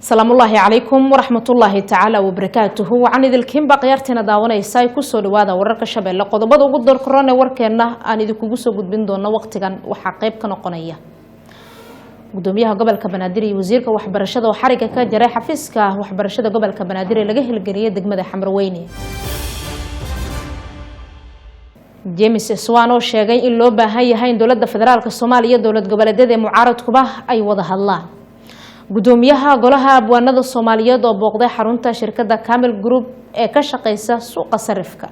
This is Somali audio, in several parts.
السلام الله عليكم ورحمة الله تعالى وبركاته وعن ذي الكيم بقيرتنا داونا يساي كسو لوادا ورقة شبه لقضبض وقدر كورونا وركينا أن ذي كوسو قد بندونا وقتاً وحقيب كنا قنية قدوميها قبل كبنادري وزيرك وحبرشده وحركة كجري حفيزك وحبرشده قبل كبنادري لقيه الجريه دقمة حمرويني جيمس سوانو sheegay in loo baahan yahay dawladda federaalka Soomaaliya dawlad goboleedyada mucaaradkuba ay wada hadlaan gudoomiyaha golaha abwaanada Soomaaliyeed oo booqday xarunta shirkadda Camel Group ee ka shaqeysa suuqa sarifka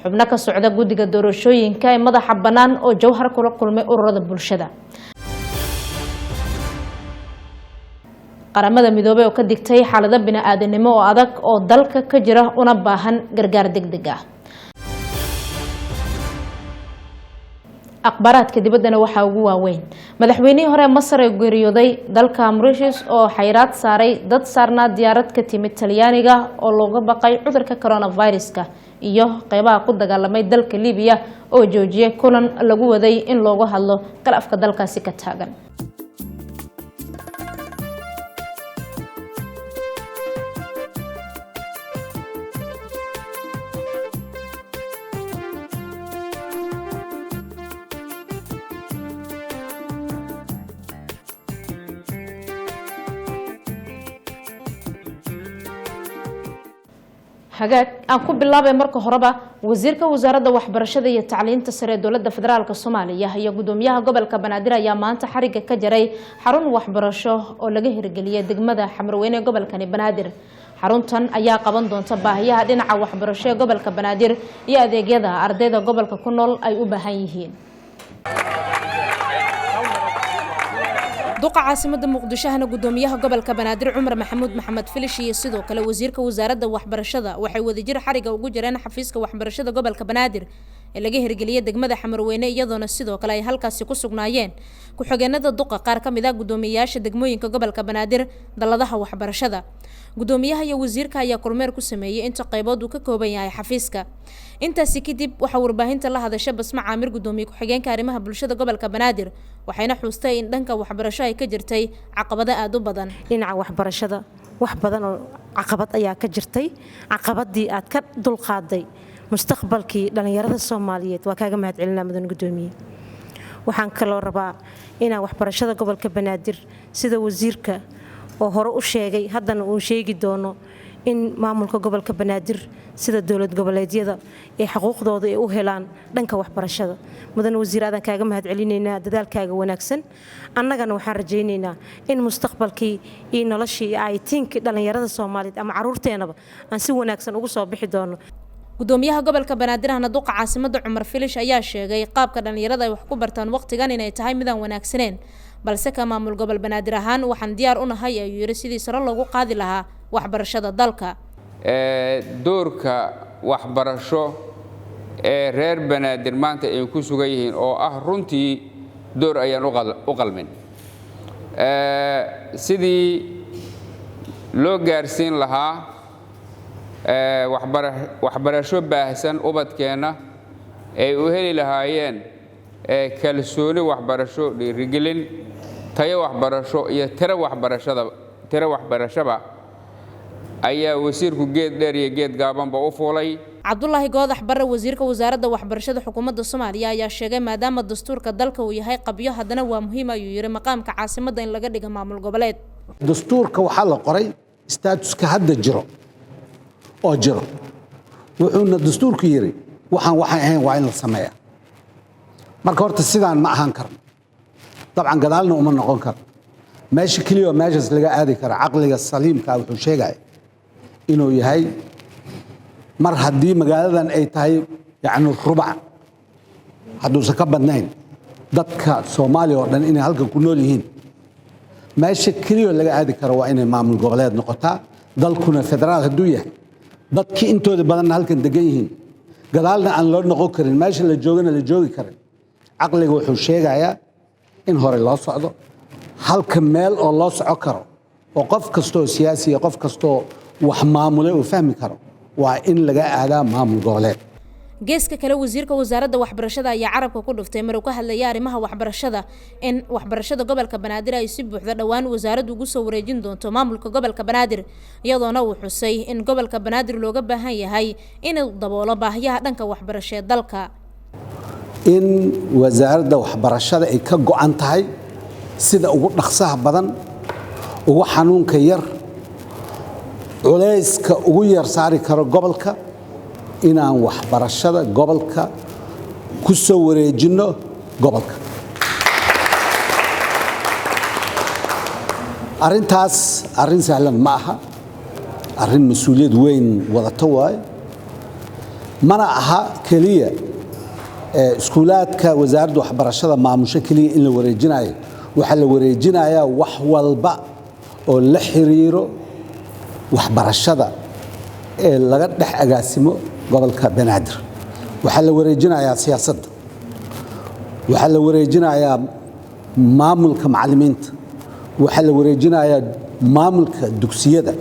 xubno ka socda guddiga doorashooyinka ee madaxa banaan oo jawhar kula kulmay ururada bulshada qaramada midoobay oo ka digtay xaalada bini'aadanimo oo adag oo dalka ka jira una baahan gargaar degdeg ah أخبارات كدبدنا وحاجوا وين مدحويني هراء مصر يجريودي دالك أمريكيس أو حيرات ساري ضد صارنا ديارات كتيم التليانية أو لغة بقاي عذر كورونا فيروس كا إياه قيبا قد قال ما يدلك ليبيا أو جورجيا كلن لجوا ذي إن لغة هلا كلا أفكار دالك سكت هاجن هجاك أنكو بالله بمركو هربا وزيرك وزارة وحبرشة التعليم تسرى دولة فدرالك الصومالية هي قدوميها قبل كبنادر يا مان تحرك كجري حرون وحبرشة أو لجه رجلية دقمة حمروين قبل كان بنادر حرون تن أيا قبض دون صباحية هدين ع وحبرشة قبل كبنادر يا ذي جذا أرديدا قبل ككنول أي أبهيهين دوق عاصمة مقدشة هنا قدوميها قبل كبنادر عمر محمد فلشي يصيدو كلا وزيرك وزارة وحبرشة وحي وذجير حرقة وجران حفيزك وحبرشة قبل كبنادر اللي جه رجلية دقمة حمروينة يضون الصيدو كلا يهلك سيكوسو جنايين كحجنا الدوق قار كم إذا قدومياش دقموين قبل كبنادر ضلضها وحبرشة قدوميها يا وزيرك يا كرمير كسمية أنت قيبض وككوبين يا حفيزك أنت سكدب وحور باهنت الله هذا الشاب اسمع عامر قدومي كحجان كارمها بلشة قبل كبنادر وحين حوستي إن دنك وحبرشة كجرتي عقبات أدو بدن لنع وحبرشة وحبدن عقبات أيها كجرتي عقبات دي أتكد دول قاضي مستقبلك لأن يرد الصومالية وكاجم هتعلنا مدن قدومي وحن كلا ربع إنا وحبرشة قبل كبنادر سيدا وزيرك وهرو الشيء هذا وشيء جدونه إن معمولك قبل كبنادر سيدا الدولة قبلية حقوق ضوضي وهلان دنك وحبرشة مدن وزير هذا كاجم هتعلنا دال كاج ونكسن أنا كانوا حرجيننا إن مستقبلك إن الله شيء عايتينك لأن يرد الصومالية أم عرورتنا أنسوي نكسن وقصوا بحدانه gudoomiyaha gobolka banaadir ahna duqa caasimada Cumar Filish ayaa sheegay qaabka dhalinyarada ay wax ku bartaan waqtigan inay tahay midaan wanaagsaneen balse ka maamul gobol banaadir ahaan waxaan diyaar u nahay ayuu yiri sidii sare loogu qaadi lahaa waxbarashada dalka doorka waxbarasho ee reer banaadir maanta ay ku sugan yihiin oo ah runtii door ayaan u qalmin sidii loo gaarsiin lahaa waxbarasho baahsan ubadkeena ay u heli lahaayeen kalsooni waxbarasho dhiirigelin tayo waxbarasho iyo tiro waxbarashaba ayaa wasiirku geed dheer iyo geed gaabanba u fuulay Cabdullaahi Goodax Barre wasiirka wasaaradda waxbarashada xukuumadda Soomaaliya ayaa sheegay maadaama dastuurka dalka uu yahay qabyo haddana waa muhiim ayuu yiri maqaamka caasimadda in laga dhigo maamul goboleed dastuurka waxa la qoray statuska hadda jiro oo jiro wuxuuna dastuurku yiri waxaan ahayn waa in la sameeyaa marka horta sidaan ma ahaan karno dabcan gadaalna uma noqon karo meesha kaliya meeshaas laga aadi karo caqliga saliimka wuxuu sheegay inuu yahay mar haddii magaaladan ay tahay yacni rubac hadduusan ka badnayn dadka Soomaaliya oo dhan inay halkan ku nool yihiin meesha kaliya laga aadi karo waa inay maamul goboleed noqotaa dalkuna federaal hadduu yahay dadkii intooda badan halkan degan yihiin gadaalna aan loo noqon karin meesha la joogana la joogi karin caqliga wuxuu sheegayaa in hore loo socdo halka meel oo loo soco karo oo qof kastoo siyaasi qof kastoo wax maamulay uu fahmi karo waa in laga aadaa maamul goboleed geeska kale wasiirka wasaaradda waxbarashada ayaa carabka ku dhuftay mar uu ka hadlayay arrimaha waxbarashada in waxbarashada gobolka Banaadir ay si buuxda dhawaan wasaaraddu ugu soo wareejin doonto maamulka gobolka Banaadir iyadoona uu xusay in gobolka Banaadir looga baahan yahay inuu daboolo baahiyaha dhanka waxbarashada dalka in wasaaradda waxbarashada ay ka go'an tahay sida ugu dhaqsaha badan ugu xanuunka yar culayska ugu yar saari karo gobolka inaan waxbarashada gobolka ku soo wareejino gobolka arintaas arin sahlan ma aha arin mas'uuliyad weyn wadato waay mana aha kaliya iskuulaadka wasaaradda waxbarashada maamusho kaliya in la wareejinayo waxa la wareejinayaa wax walba oo la xiriiro waxbarashada ee laga dhex agaasimo gobolka Banaadir waxa la wareejinayaa siyaasadda waxa la wareejinayaa maamulka macallimiinta waxa la wareejinayaa maamulka dugsiyada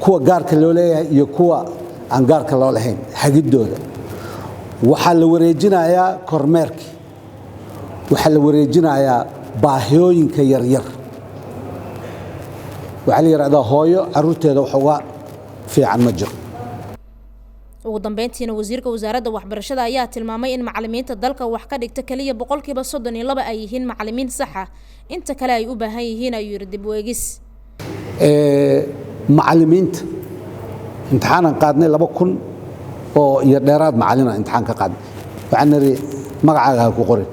kuwa gaarka loo leeyahay iyo kuwa aan gaarka loo lahayn hagidooda waxa la wareejinayaa kormeerka waxa la wareejinayaa baahiyooyinka yar yar waxa la yiraahdaa hooyo caruurteeda wax uga fiican ma jiro ugu dambeyntiina wasiirka wasaaradda waxbarashada ayaa tilmaamay in macallimiinta dalka wax ka dhigta kaliya 32% ay yihiin macallimiin sax ah inta kale ay u baahan yihiin ayuu yiri dib u eegis macallimiinta imtixaanan qaadnay 2000 oo iyo dheeraad macallin imtixaan ka qaadnay waxaan niri magacaaga ku qorin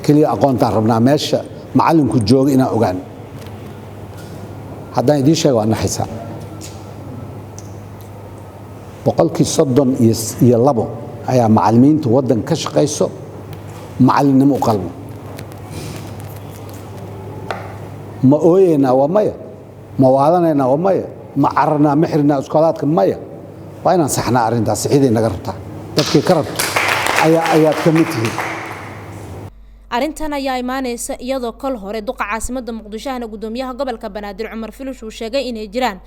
kaliya aqoonta rabnaa meesha macallinku jooga inaan ogaan haddaan idin sheego aan naxaysaa boqolkii 32 ayaa macallimiinta waddan ka shaqayso macallinnimo u qalmo ma ooyeynaa waa maya ma waadanaynaa waa maya ma cararnaa ma xirnaa iskoolaadka maya waa inaan saxnaa arrintaas sixiday naga rabtaa dadkii ka rabto ayaad ka mid tihiin arrintan ayaa imaanaysa iyadoo kol hore duqa caasimadda Muqdisho ahna gudoomiyaha gobolka Banaadir Cumar Filish uu sheegay inay jiraan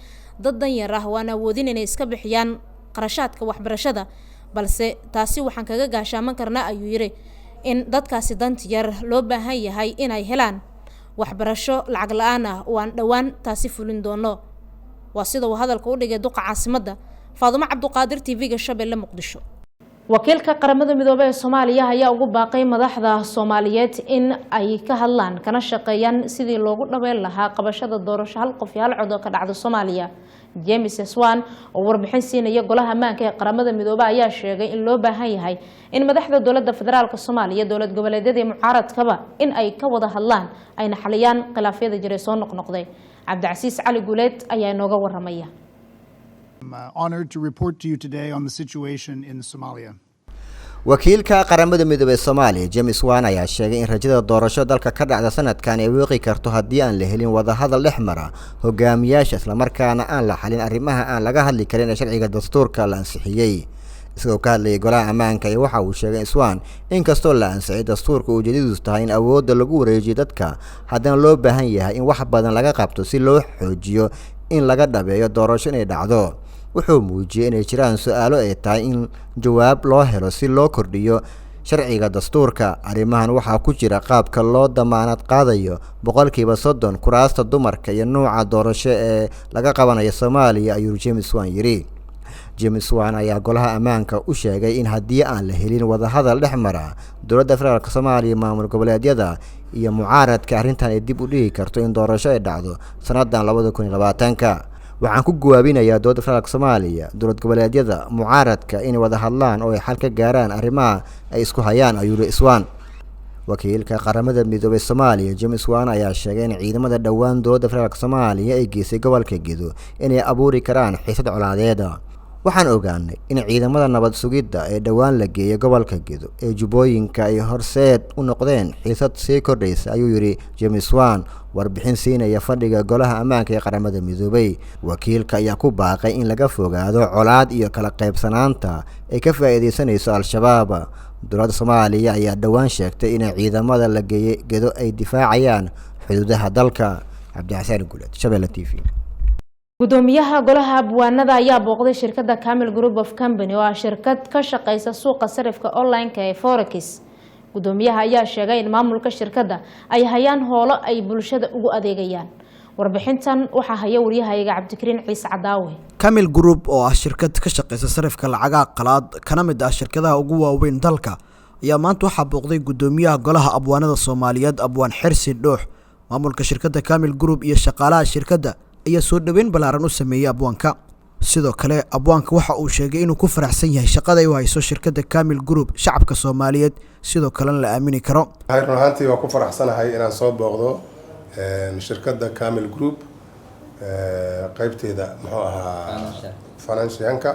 dad danyar ah waana awoodin inay iska bixiyaan qarashaadka waxbarashada balse taasi waxaan kaga gaashaaman karnaa ayuu yiri in dadkaasi danta yar loo baahan yahay inay helaan waxbarasho lacag la'aan ah oo aan dhawaan taasi fulin doono waa sida uu hadalka u dhigay duqa caasimadda Faadumo Cabduqaadir TV-ga Shabeelle Muqdisho wakiilka qaramada midoobay ee Soomaaliya ayaa ugu baaqay madaxda Soomaaliyeed in ay ka hadlaan kana shaqeeyaan sidii loogu dhabeyn lahaa qabashada doorasho hal qof iyo hal cod oo ka dhacdo Soomaaliya James Swan oo warbixin siinaya golaha ammaanka ee qaramada midoobay ayaa sheegay in loo baahan yahay in madaxda dowladda federaalka Soomaaliya dowlad goboleedyada mucaaradkaba in ay ka wada hadlaan ayna xaliyaan khilaafyada jiray soo noqnoqday Cabdicasiis Cali Guuleed ayaa inooga waramaya I'm honored to report to you today on the situation in Somalia. wakiilka qaramada midoobay Soomaaliya James Wan ayaa sheegay in rajada doorasho dalka ka dhacda sanadkan ay wiiqi karto haddii aan la helin wada hadal dhexmara hogaamiyaasha isla markaana aan la xalin arrimaha aan laga hadli karin ee sharciga dastuurka la ansixiyay isagoo ka hadlayay golaha ammaanka iyo waxa uu sheegay Swan in kastoo la ansixiyay dastuurka ujeedadiisu tahay in awoodda lagu wareejiyo dadka haddana loo baahan yahay in wax badan laga qabto si loo xoojiyo in laga dhabeeyo doorasho inay dhacdo wuxuu muujiyay inay jiraan su'aalo ay tahay in jawaab loo helo si loo kordhiyo sharciga dastuurka arrimahan waxaa ku jira qaabka loo damaanad qaadayo 30% kuraasta dumarka iyo nooca doorasho ee laga qabanayo Soomaaliya ayuu James Wan yiri James Wan ayaa golaha ammaanka u sheegay in haddii aan la helin wada hadal dhexmara dowladda federaalka Soomaaliya maamul goboleedyada iyo mucaaradka arrintan ay dib u dhigi karto in doorasho ay dhacdo sanadan 2020 waxaan ku go'aabinayaa dowladda federaalka Soomaaliya dowlad goboleedyada mucaaradka in wada hadlaan oo ay xal ka gaaraan arrimaha ay isku hayaan ayuu Swan wakiilka qaramada midoobay Soomaaliya James Wan ayaa sheegay in ciidamada dhawaan dowladda federaalka Soomaaliya ay geysay gobolka Gedo inay abuuri karaan xiisad colaadeed waxaan ogaanay in ciidamada nabad sugidda ee dhawaan la geeyay gobolka Gedo ee Jubbooyinka ay horseed u noqdeen xiisad sii kordhaysa ayuu yiri James Wan warbixin siinaya fadhiga golaha ammaanka ee qaramada midoobay wakiilka ayaa ku baaqay in laga fogaado colaad iyo kala qaybsanaanta ay ka faa'iideysanayso al-shabaab dowladda Soomaaliya ayaa dhawaan sheegtay in ciidamada la geeyay Gedo ay difaacayaan xuduudaha dalka Cabdicasiis Guuleed Shabeelle TV gudoomiyaha golaha abwaanada ayaa booqday shirkadda Camel Group of Company oo ah shirkad ka shaqeysa suuqa sarifka online-ka ee Forex. gudoomiyaha ayaa sheegay in maamulka shirkadda ay hayaan howlo ay bulshada ugu adeegayaan. warbixintan waxa haya wariyahayga Cabdikariin Ciise Cadaawe. Camel Group oo ah shirkad ka shaqeysa sarifka lacagaha qalaad kana mid ah shirkadaha ugu waaweyn dalka ayaa maanta waxa booqday gudoomiyaha golaha abwaanada Soomaaliyeed Abwaan Xirsi Dhuux. maamulka shirkadda Camel Group iyo shaqaalaha shirkadda ayaa soo dhaweyn balaaran u sameeyay abwaanka. sidoo kale abwaanka waxa uu sheegay inuu ku faraxsan yahay shaqada ay u hayso shirkadda Camel Group shacabka Soomaaliyeed sidoo kale la aamini karo. waxaan runtii ku faraxsanahay inaan soo booqdo shirkadda Camel Group qaybteeda muxuu ahaa financial-ka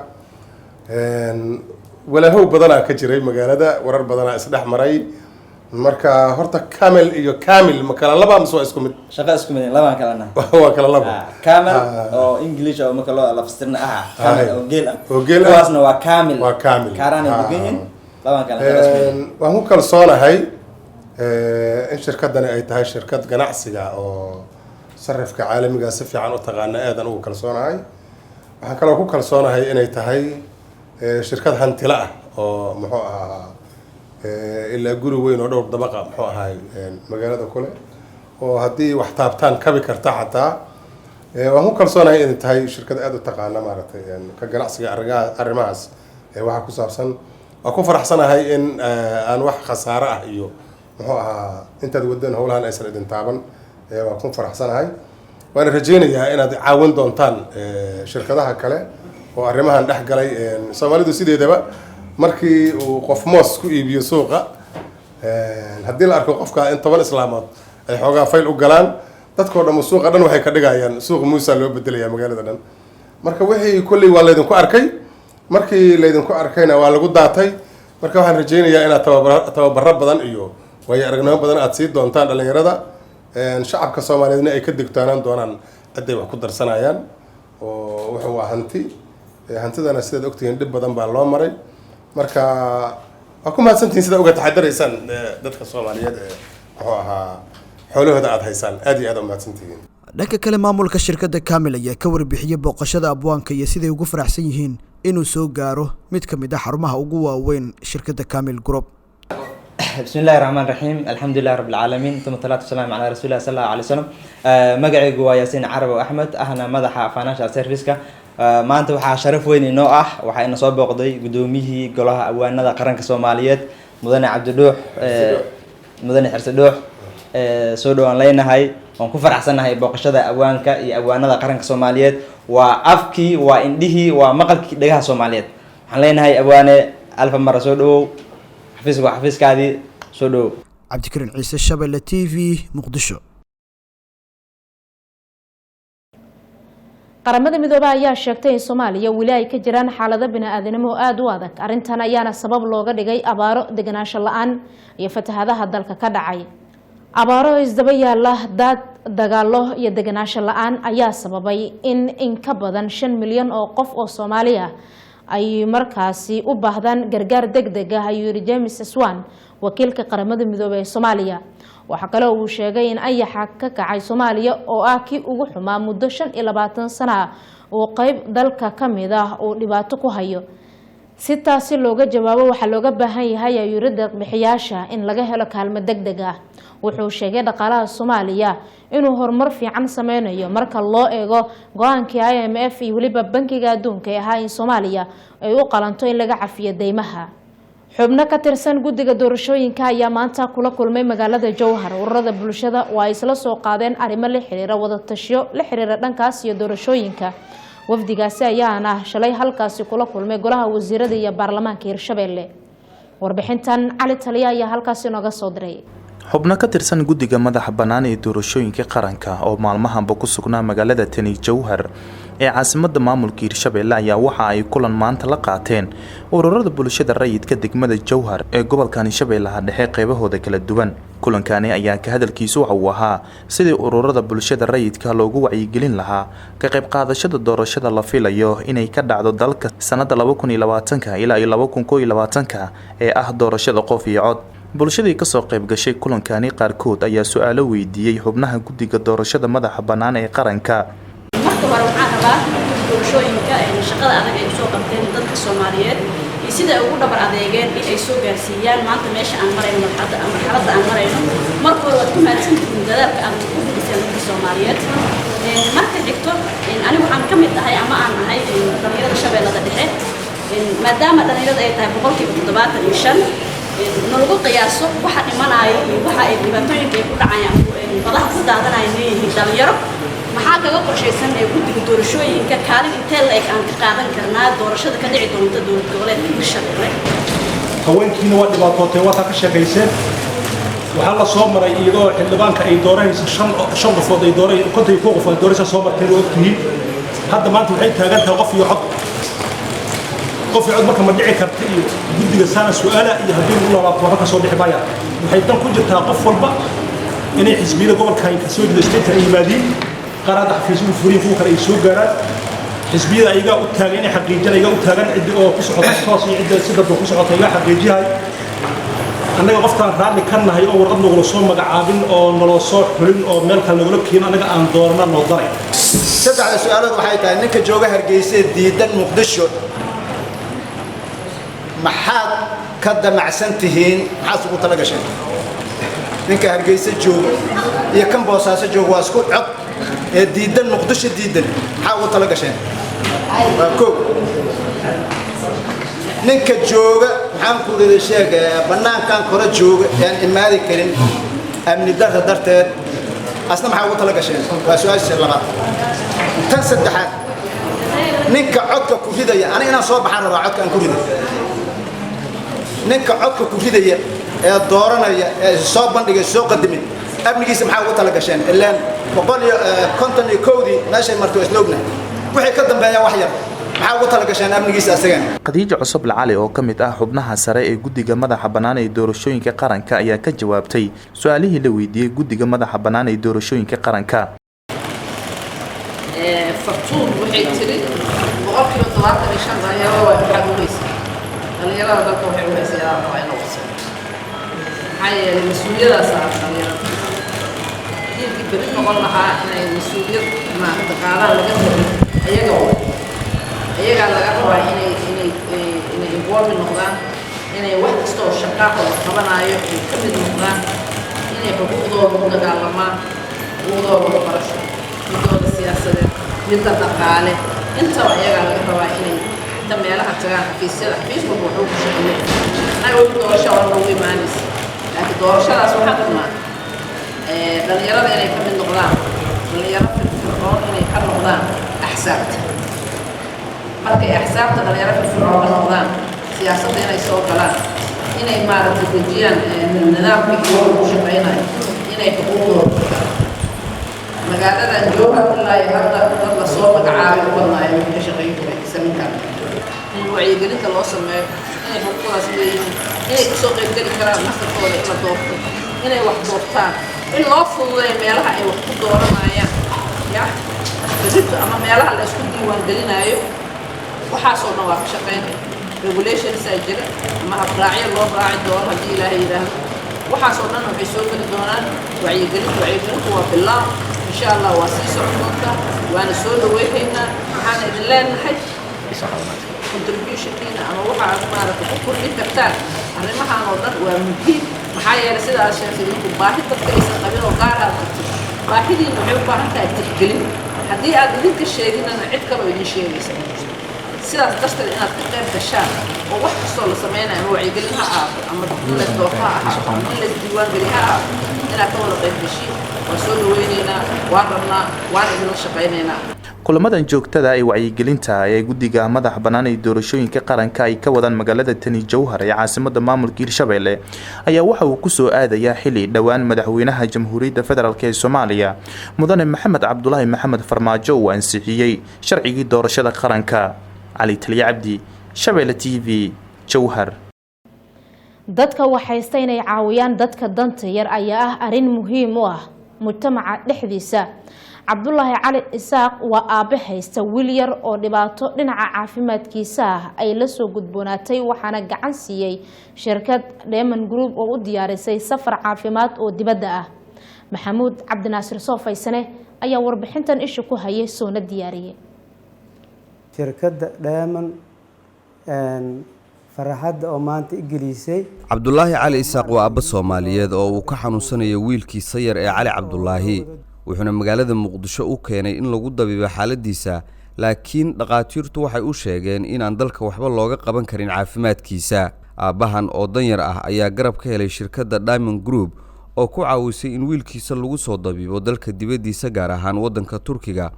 walaahow badanaa ka jiray magaalada warar badanaa isdhex maray marka horta Camel iyo Camel ma kala laba mise waa isku mid shaqa isku mid laba kalena waa kala laba Camel oo English oo marka loo lafsirna Camel oo geel waasna waa Camel karaan degan laba kala waan ku kalsoonahay in shirkadani ay tahay shirkad ganacsiga oo sarifka caalamiga si fiican u taqaana aadan ugu kalsoonahay waxaan kaloo ku kalsoonahay inay tahay shirkad hantila ah oo muxuu ahaa ilaa guri weyn oo dhowr dabaqa muxuu ahaa magaalada kule oo haddii wax taabtaan kabi karta xataa waan ku kalsoonahay inay tahay shirkad aad u taqaana maaragtay ka ganacsiga arrimahaas waxa ku saabsan waan ku faraxsanahay in aan wax khasaare ah iyo muxuu ahaa intaad wadaan howlahan aysan idin taaban waan ku faraxsanahay waan rajeynayaa inaad caawin doontaan shirkadaha kale oo arrimahan dhex galay Soomaalidu sideedaba markii uu qof moos ku iibiyo suuqa haddii la arko qofka in 10 islaamood ay xoogaa fayl u galaan dadkoo dhan suuqa dhan waxay ka dhigayaan suuq Muusa loo bedelayaa magaalada dhan marka wixii kulli waa leedin ku arkay markii leedin ku arkayna waa lagu daatay marka waxaan rajeynayaa inaad tababaro badan iyo way aragnimo badan aad sii doontaan dhalinyarada shacabka Soomaaliyeedna ay ka digtoonaan doonaan aday wax ku darsanayaan oo wuxuu waa hantidana sidaad ogtihiin dib badan baa loo maray marka waa ku mahadsantihiin sida uga taxadaraysaan dadka Soomaaliyeed wuxuu ahaa xoolahooda aad haysaan aad iyo aad u mahadsantihiin. dhanka kale maamulka shirkadda Camel ayaa ka warbixiyay booqashada abwaanka iyo siday ugu faraxsan yihiin inuu soo gaaro mid ka mid ah xarumaha ugu waaweyn shirkadda Camel Group. بسم الله الرحمن الرحيم الحمد لله رب العالمين ثم الصلاة والسلام على رسول الله صلى الله عليه وسلم مقعي ياسين عرب وأحمد أهنا مدح فاينانشال سيرفيسكا maanta waxaa sharaf weyn inoo ah waxayna soo booqday gudoomiyihii golaha abwaanada qaranka Soomaaliyeed mudane Cabdi Dhuux mudane Xirsi Dhuux soo dhawaan leenahay waan ku faraxsanahay booqashada abwaanka iyo abwaanada qaranka Soomaaliyeed waa afkii waa indhihii waa maqalkii dhagaha Soomaaliyeed waxaan leenahay abwaane alfa mar soo dhawow xafiiskaadii soo dhawow. Cabdikariin Ciise Shabelle TV Muqdisho. qaramada midoobay ayaa sheegtay in Soomaaliya wali ay ka jiraan xaalado bini'aadanimo aad u adag arintan ayaana sabab looga dhigay abaaro deganaansho la'aan iyo fatahaadaha dalka ka dhacay. abaaro isdaba yaala dagaalo iyo deganaansho la'aan ayaa sababay in ka badan 5 milyan oo qof oo Soomaali ah ay markaasi u baahdaan gargaar degdeg ah ayuu yiri James Swan wakiilka qaramada midoobay ee Soomaaliya. waxa kale oo uu sheegay in ayaxa ka kacay Soomaaliya oo ah kii ugu xumaa muddo 25 sano oo qayb dalka kamid ah oo dhibaato ku hayo. si taasi looga jawaabo waxa looga baahan yahay ayuurada bixiyaasha in laga helo kaalmo degdeg ah. wuxuu sheegay dhaqaalaha Soomaaliya inuu horumar fiican sameynayo marka loo eego go'aankii IMF iyo waliba bankiga adduunka ee ahaa in Soomaaliya ay u qalanto in laga cafiyo deymaha. xubno ka tirsan guddiga doorashooyinka ayaa maanta kula kulmay magaalada Jowhar ururada bulshada oo ay isla soo qaadeen arrimo la xiriira wada tashiyo la xiriira dhankaas iyo doorashooyinka. wafdigaasi ayaana shalay halkaasi kula kulmay golaha wasiirada iyo baarlamaanka Hirshabelle. warbixintan Cali Taliya ayaa halkaasi nooga soo diray. xubno ka tirsan guddiga madaxa bannaan ee doorashooyinka qaranka oo maalmahanba ku sugnaa magaalada Tani Jowhar ee caasimadda maamulka Hirshabelle ayaa waxa ay kulan maanta la qaateen ururada bulshada rayidka degmada Jowhar ee gobolka Hirshabelle dhexe qaybahooda kala duwan. kulankani ayaa ka hadalkiisu waxa uu ahaa sidii ururada bulshada rayidka loogu wacyigelin lahaa ka qayb qaadashada doorashada la filayo inay ka dhacdo dalka sanadda 2020 ilaa 2021 ee ah doorashada qof iyo cod. bulshadii ka soo qayb gashay kulankani qaarkood ayaa su'aalo weydiiyay xubnaha guddiga doorashada madaxa bannaan ee qaranka. marka hore waxaan rabaa doorashooyinka shaqada adag ay soo qabteen dadka Soomaaliyeed iyo sida ay ugu dhabar adeegeen in ay soo gaarsiiyaan maanta meesha aan marayno marxaladda aan marayno marka hore waad ku mahadsantihiin dadaalka aad ku bixiseen dadka Soomaaliyeed marka xigto anigu waxaan ka mid ahay ama aan ahay dhalinyarada Shabeellada Dhexe maadaama dhalinyarada ay tahay 75% nalagu qiyaaso waxa dhimanayo iyo waxa ay dhibaatooyinka ay ku dhacayaan badaha ku daadanayaan leeyihiin dhalinyaro maxaa kaga qorshaysan ee guddiga doorashooyinka kaalin intee la eg aan ka qaadan karnaa doorashada ka dhici doonta dowlad goboleedka Hirshabelle haweenkiina waa dhibaatootay waa ka shaqayseen waxaa la soo maray iyadoo xildhibaanka ay dooranayso shan qofood ay doorayeen konton iyo qofood doorasho soo marteen oo ogtihiin hadda maanta waxay taagan tahay qof iyo cod qof iyo cod marka ma dhici karta iyo guddiga saana su'aala iyo haddii lagu laabto ka soo dhixi baaya waxay dan ku jirtaa qof walba inay xisbiyada gobolka ay ka soo jeedo state ay yimaadeen qaraad xafiisuhu furiin kuwa kale ay soo gaaraan xisbiyada ayaga u taagan inay xaqiijiyaan ayaga u taagan cid oo ku socota toos iyo cid si dad ku socota ayaga xaqiijiyahay annaga qoftaan raali ka nahay oo warqad nagula soo magacaabin oo naloo soo xulin oo meel kale nagula keenin annaga aan doorana noo daray saddexda su'aalood waxay tahay ninka jooga Hargeysa diidan Muqdisho maxaad ka damacsan tihiin maxaad ugu tala gasheen ninka Hargeysa jooga iyo kan Boosaaso jooga waa isku cod ee diidan Muqdisho diidan maxaa ugu tala gasheen ko ninka jooga waxaan ku leeyahay sheega banaankan kore jooga aan imaadi karin amni darteed asna maxaa ugu tala gasheen waa su'aasha labaad tan saddexaad ninka codka ku ridaya aniga inaan soo baxaan rabaa codka aan ku riday ninka codka ku ridaya ee dooranaya ee soo bandhigay soo qadimay amnigiisa maxaa ugu tala gasheen ilaan 151 meeshay martay isloogna wixii ka dambeeya wax yar maxaa ugu tala gasheen amnigiisa asagan Khadiija Cusub Lacali oo kamid ah xubnaha sare ee guddiga madaxa bannaan ee doorashooyinka qaranka ayaa ka jawaabtay su'aalihii la weydiiyay guddiga madaxa bannaan ee doorashooyinka qaranka fartuun waxay tiri 75 dhalinyaro waa waxaad u haysaa dhalinyarada dalka waxay u haysaa waa inuu qabsado maxaa yeelay mas-uuliyadaas dhalinyarada diinki beri noqon lahaa inay mas-uuliyad maanta qaadaan laga tago ayagaa laga rabaa inay involved noqdaan inay wax kasta oo shaqaaqooda qabanayo ay ka mid noqdaan inay xuquuqdooda u dagaalamaan xuquuqdooda waxbarasho midooda siyaasadeed midda dhaqaale intaba ayagaa laga rabaa inay inta meelaha tagaan xafiisyada xafiis walba wuxuu ku shaqeeyay annaga weli doorasho waa noogu imaanaysa laakiin doorashadaas waxaa dhammaan dhalinyarada inay ka mid noqdaan dhalinyaro firfircoon inay ka noqdaan axsaabta markay axsaabta dhalinyaro firfircoon ka noqdaan siyaasadda inay soo galaan inay maaragtay dejiyaan nidaamka iyo ku shaqeynayo inay xuquuqdooda magaaladan jooga ilaa iyo hadda dad la soo magacaabay u badnaayo ka shaqeyn jiray saminkan in wacyigelinta loo sameeyo inay xuquuqdaas leeyihiin inay kasoo qaybgeli karaan nasarkooda in la doorto inay wax doortaan in loo fududeeyo meelaha ay wax ku dooranayaan ya berrito ama meelaha la isku diiwaangelinaayo waxaasoo dhan waa ka shaqeyn regulations ay jira ama habraacyo loo raaci doono haddii ilaahay yidhaahdo waxaasoo dhan waxay soo geli doonaan wacyigelintu waa bilaab insha allah waa sii socon doontaa waana soo dhaweynaynaa waxaan idin leenahay contributionkiina ama waxa aad maaragtay ku kordhin kartaan arrimahan oo dhan waa muhiim maxaa yeelay sidaas sheegtay ninku baahi dadka aysan qabin oo gaar aad qabto baahidiina waxay u baahan tahay tixgelin haddii aad idinka sheeginana cid kaloo idin sheegaysa sidaas darteed inaad ka qayb gashaan oo wax kastoo la sameynayo ama wacyigelin ha ahaato ama in la doorto ha ahaato ama in la isdiiwaangeli ha ahaato inaad ka wada qayb gashiin waan soo dhaweynaynaa waan rabnaa waan idinla shaqaynaynaa kulamadan joogtada ee wacyigelinta ee guddiga madaxa bannaan ee doorashooyinka qaranka ay ka wadaan magaalada Tani Jowhar ee caasimadda maamulka Hirshabelle ayaa waxa uu ku soo aadayaa xilli dhawaan madaxweynaha Jamhuuriyadda Federaalk ee Soomaaliya mudane Maxamed Cabdullaahi Maxamed Farmaajo uu ansixiyay sharcigii doorashada qaranka علي تلي عبدي شبيلة تي في جوهر dadka waxaysta inay caawiyaan dadka danta yar ayaa ah arin muhiim u ah mujtamaca dhexdiisa Cabdullaahi Cali Isaaq waa aabe haysta wiil yar oo dhibaato dhinaca caafimaadkiisa ah ay la soo gudboonaatay waxaana gacan siiyay shirkad Diamond Group oo u diyaarisay safar caafimaad oo dibadda ah maxamuud cabdinaasir soofaysane ayaa warbixintan isha ku hayay soona diyaariyay. shirkadda Diamond farxadda oo maanta igelisay Cabdulaahi Cali Isaaq waa abba Soomaaliyeed oo uu ka xanuunsanayo wiilkiisa yar ee Cali Cabdulaahi wuxuuna magaalada Muqdisho u keenay in lagu dabiibo xaaladiisa laakiin dhaqaatiirtu waxay u sheegeen in aan dalka waxba looga qaban karin caafimaadkiisa. Aabahan oo danyar ah ayaa garab ka helay shirkadda Diamond Group oo ku caawisay in wiilkiisa lagu soo dabiibo dalka dibadiisa gaar ahaan wadanka Turkiga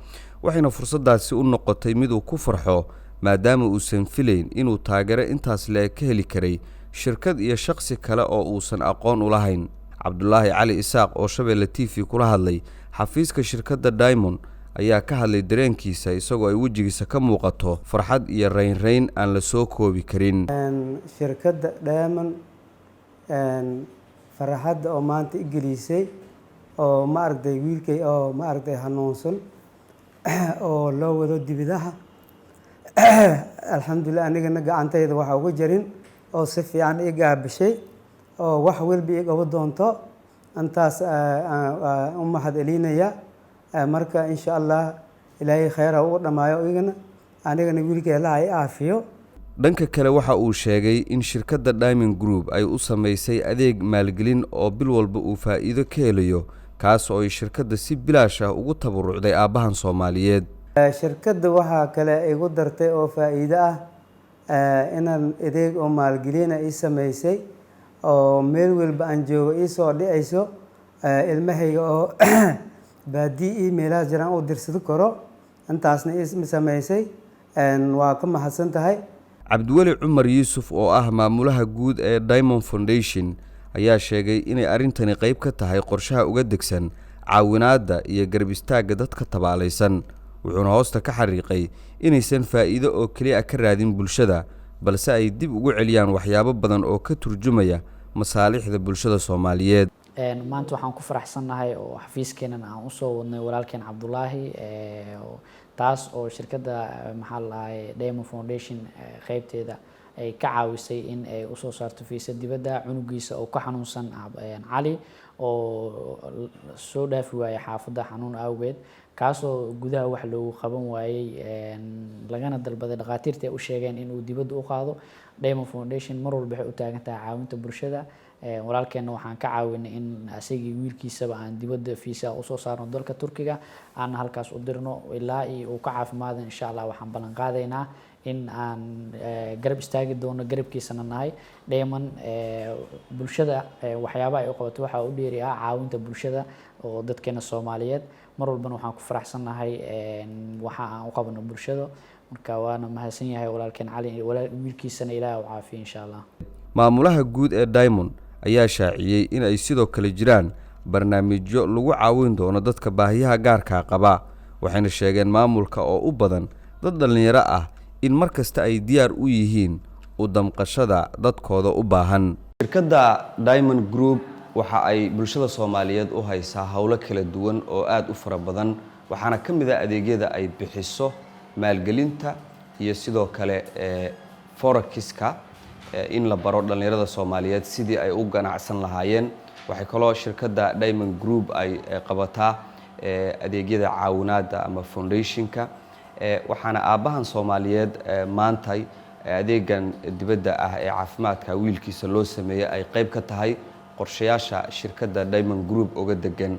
waxayna fursadaasi u noqotay mid uu ku farxo maadaama uusan filayn inuu taageero intaas le'eg ka heli karay shirkad iyo shakhsi kale oo uusan aqoon u lahayn. Cabdulaahi Cali Isaaq oo Shabeelle TV kula hadlay xafiiska shirkadda Diamond ayaa ka hadlay dareenkiisa isagoo ay wajigiisa ka muuqato farxad iyo rayn aan la soo koobi karin. shirkadda Diamond farxadda oo maanta igelisay oo ma aragtay wiilkay oo ma aragtay xanuunsan oo loo wado dibidaha alxamdulillah anigana gacantayda waxa ugu jirin oo si fiican i gaabishay oo wax walba iga wada doonto antaas u mahadcelinaya marka insha Allah ilaahay khayr ugu dhamaayo igana anigana wiilkay la ay aafiyo. dhanka kale waxa uu sheegay in shirkadda Diamond Group ay u sameysay adeeg maalgelin oo bil walba uu faa'iido ka helayo kaas oo ay shirkadda si bilaash ah ugu tabarucday aabahan Soomaaliyeed. shirkadda waxa kale igu dartay oo faa'iido ah inaan adeeg oo maalgelin ay sameysay oo meel walba aan joogo ii soo dhicayso ilmahayga oo baadii email jiraan oo dirsado karo intaasna ii sameysay waa ka mahadsan tahay. Cabdiweli Cumar Yuusuf oo ah maamulaha guud ee Diamond Foundation ayaa sheegay inay arintani qayb ka tahay qorshaha uga degsan caawinaadda iyo garab istaagga dadka tabaalaysan wuxuuna hoosta ka xariiqay inaysan faa'iido oo kaliya ka raadin bulshada balse ay dib ugu celiyaan waxyaabo badan oo ka turjumaya masaalixda bulshada Soomaaliyeed. maanta waxaan ku faraxsanahay oo xafiiskeenan aan u soo wadnay walaalkeen Cabdulaahi taas oo shirkadda maxaa la dhahay Diamond Foundation qaybteeda ay ka caawisay in ay u soo saarto fiisa dibadda cunugiisa oo ka xanuunsan Cali oo soo dhaafi waayay xaafadda xanuun awgeed kaasoo gudaha wax loogu qaban waayay lagana dalbaday dhaqaatiirta ay u sheegeen in uu dibadda u qaado. Diamond Foundation mar walba waxay u taagan tahay caawinta bulshada walaalkeena waxaan ka caawinay in asagii wiilkiisaba aan dibadda fiisa u soo saarno dalka Turkiga aan halkaas u dirno ilaa uu ka caafimaado insha Allah waxaan ballan qaadaynaa in aan garab istaagi doono garabkiisana nahay. Diamond bulshada waxyaabaha ay u qabato waxa uu dheeri ah caawinta bulshada oo dadkeena Soomaaliyeed mar walba waxaan ku faraxsanahay waxa aan u qabno bulshada marka waana mahadsan yahay walaalkeen Cali wiilkiisana Ilaahay u caafiyo insha Allah. maamulaha guud ee Diamond ayaa shaaciyay in ay sidoo kale jiraan barnaamijyo lagu caawin doono dadka baahiyaha gaarka qaba waxayna sheegeen maamulka oo u badan dad dhalinyaro ah in markasta ay diyaar u yihiin u damqashada dadkooda u baahan. shirkadda Diamond Group waxa ay bulshada Soomaaliyeed u haysaa hawlo kala duwan oo aad u fara badan waxaana ka mid ah adeegyada ay bixiso maalgelinta iyo sidoo kale forexiska in la baro dhalinyarada Soomaaliyeed sidii ay u ganacsan lahaayeen. waxay kaloo shirkadda Diamond Group ay qabataa adeegyada caawinaadda ama foundationka waxaana aabahan Soomaaliyeed maantay adeegan dibadda ah ee caafimaadka wiilkiisa loo sameeyay ay qayb ka tahay qorshayaasha shirkadda Diamond Group uga degan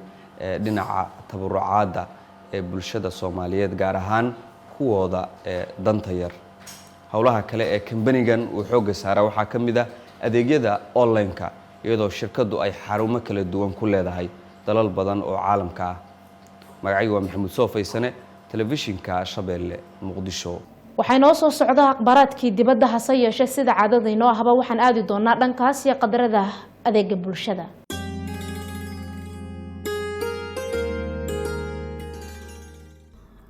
dhinaca tabarucaadda ee bulshada Soomaaliyeed gaar ahaan kuwooda danta yar. howlaha kale ee kambanigan uu xooga saaray waxaa ka mid ah adeegyada online-ka iyadoo shirkaddu ay xarumo kala duwan ku leedahay dalal badan oo caalamka ah. magacaygu waa Maxamuud Soofaysane telefishinka Shabeelle Muqdisho. waxay noo soo socdaa akhbaaraadkii dibadda hase yeeshee sida caadada inoo ahba waxaan aadi doonaa dhankaas iyo qadarada adeega bulshada.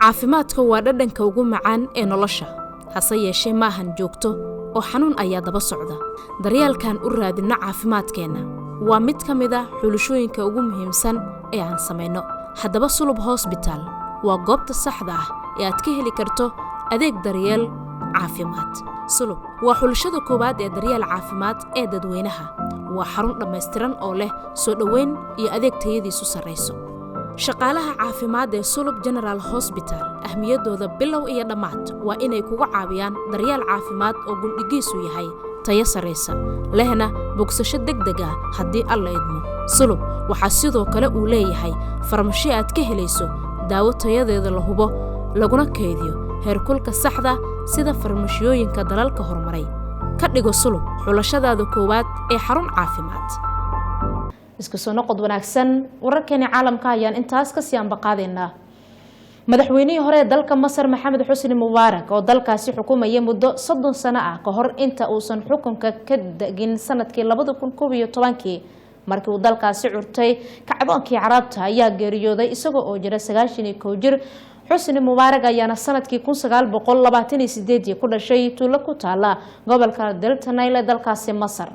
caafimaadka waa dhadhanka ugu macaan ee nolosha hase yeeshee maahan joogto oo xanuun ayaa daba socda. daryeelkan u raadina caafimaadkeena waa mid ka mid ah xulashooyinka ugu muhiimsan ee aan samayno. haddaba Sulub Hospital waa goobta saxda ah ee aad ka heli karto adeeg daryeel caafimaad. sulub waa xulashada koowaad ee daryeel caafimaad ee dadweynaha waa xarun dhammaystiran oo leh soo dhoweyn iyo adeeg tayadiisu sarrayso shaqaalaha caafimaad ee sulub general hospital ahmiyadooda bilow iyo dhammaad waa inay kugu caawiyaan daryeel caafimaad oo gundhigiisu yahay tayo sarraysa lehna bogsasho degdeg ah haddii alla idmo sulub waxaa sidoo kale uu leeyahay farmashiyo aad ka helayso daawo tayadeeda la hubo laguna keydiyo heerkulka saxda sida farmashiyooyinka dalalka horumaray ka dhigo sulub xulashadaada koowaad ee xarun caafimaad isku soo noqod wanaagsan wararkeena caalamka ayaan intaas ka sii ambaqaadeynaa madaxweynihii hore ee dalka Masar Maxamed Xusni Mubaarak oo dalkaasi xukumayay muddo 30 sano ah ka hor inta uusan xukunka ka dagin sanadkii 2011 markii uu dalkaasi curtay kacdoonkii Carabta ayaa geeriyooday isagoo oo jira 91 jir Xusni Mubaarak ayaana sanadkii 1928 ku dhashay tuulo ku taala gobolka Delta Nile dalkaasi Masar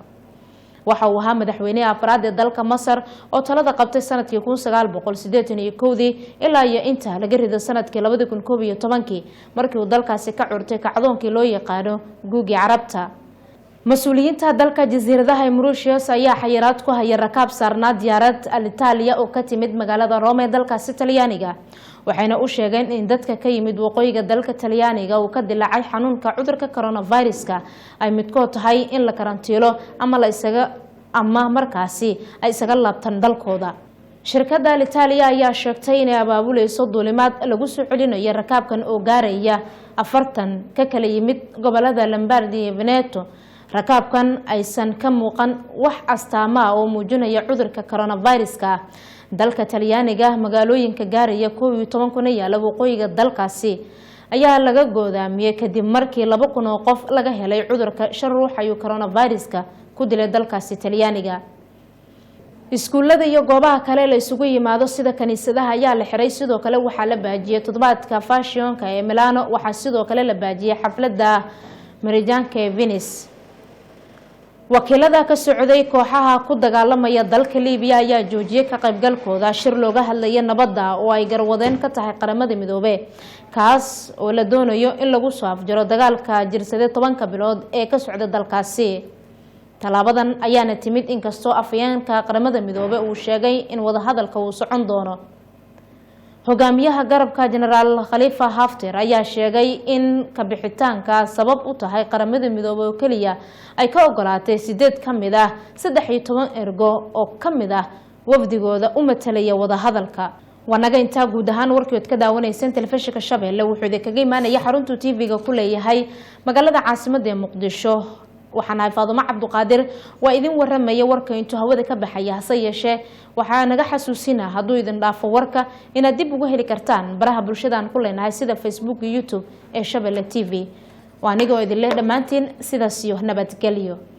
waxa uu ahaa madaxweynaha afraad ee dalka Masar oo talada qabtay sanadkii 1981 ilaa iyo inta laga riday sanadkii 2011 markii uu dalkaasi ka curtay kacdoonkii loo yaqaano guugi Carabta mas'uuliyiinta dalka jasiiradaha Mauritius ayaa xayiraad ku haya rakaab saarnaa diyaarad Alitalia oo ka timid magaalada Rome ee dalkaasi Talyaaniga waxayna u sheegeen in dadka ka yimid waqooyiga dalka Talyaaniga uu ka dilaacay xanuunka cudurka coronavirus-ka ay midkood tahay in la karantiilo ama markaasi ay isaga laabtaan dalkooda shirkadda Alitalia ayaa sheegtay inay abaabuleyso duulimaad lagu soo celinayo rakaabkan oo gaaraya 40 ka kala yimid gobolada Lombardy iyo Veneto rakaabkan aysan ka muuqan wax astaama oo muujinaya cudurka coronavirus-ka dalka Talyaaniga magaalooyinka gaaraya 12 kuna yaala waqooyiga dalkaasi ayaa laga goodaamiyay kadib markii 2,000 oo qof laga helay cudurka shan ruux ayuu coronavirus-ka ku dilay dalkaasi Talyaaniga iskuulada iyo goobaha kale la isugu yimaado sida kaniisadaha ayaa la xiray sidoo kale waxaa la baajiyay toddobaadka fashionka ee Milano waxaa sidoo kale la baajiyay xafladda Meridianka ee Venice wakiilada ka socday kooxaha ku dagaalamaya dalka Liibiya ayaa joojiyay ka qaybgalkooda shir looga hadlaya nabadda oo ay garwadeen ka tahay qaramada midoobay kaas oo la doonayo in lagu soo afjaro dagaalka jirsaday 10 bilood ee ka socda dalkaasi talaabadan ayaana timid inkastoo afayeenka qaramada midoobay uu sheegay in wada hadalka uu socon doono hogaamiyaha garabka General Khalifa Haftar ayaa sheegay in ka bixitaanka sabab u tahay qaramada midoobay oo kaliya ay ka ogolaatay 8 kamid ah 13 ergo oo kamid ah wafdigooda u matalaya wada hadalka wanaga inta guud ahaan warkii ka daawanaysan telefishinka Shabeelle wuxuu idinkaga imaanaya xarunta TV-ga ku leeyahay magaalada caasimadda ee Muqdisho waxaan Faadumo Cabduqaadir waa idin waramaya warka intuu hawada ka baxaya hase yeeshee waxaa naga xasuusinaa hadduu idin dhaafo warka inaad dib ugu heli kartaan baraha bulshadaan ku leenahay sida Facebook iyo YouTube ee Shabeelle TV waa aniga oo idin leh dhamaantiin sidaas iyo nabadgelyo